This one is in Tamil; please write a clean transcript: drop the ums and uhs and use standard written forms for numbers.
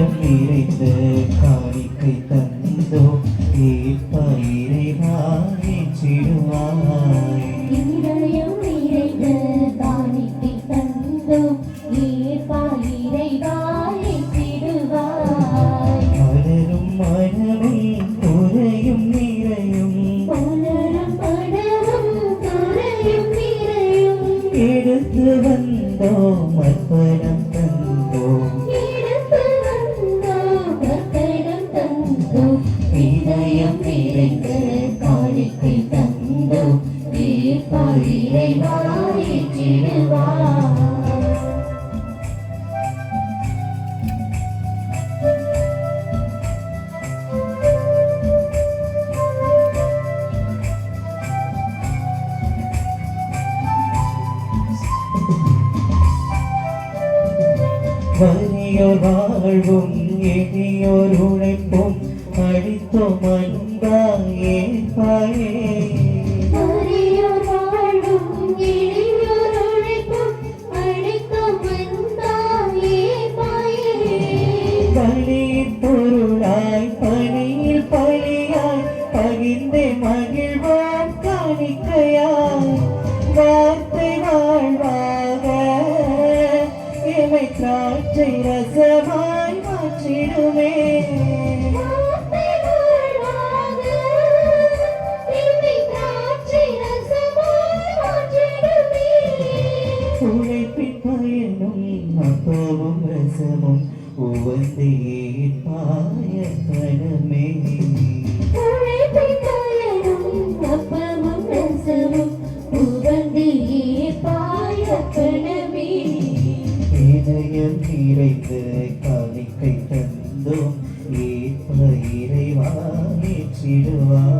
இதயம் நிறைந்த காணிக்கை தந்தோம் இறைவாய் சிடுவாய். இதயம் நிறைந்த காணிக்கை தந்தோம் இறைவாய் சிடுவாய். மலரும் மனமும் குறையும் நிறையும் எடுத்து வந்தோம் அர்ப்பணம் தந்தோம் இதயம் நிறைந்த காணிக்கை தந்தோம் இறைவாய் சிடுவாய். வலியோர் வாழ்வும் எளியோர் உழைப்பும் அளித்தோம் அன்பாயே பாயே. பலியின் பொருளாய் பணியில் பலியாய் பகிர்ந்தே மகிழ்வோம் காணிக்கையாய். வார்த்தை வாழ்வாக எமை திராட்சை ரசமாய் மாற்றிடுமே. உழைப்பின் பயனும் அப்பவும் ரசமும் உவந்தே பாயப்படமே. இதயம் நிறைந்த காணிக்கை தந்தோம் இறைவாய் சிடுவாய்.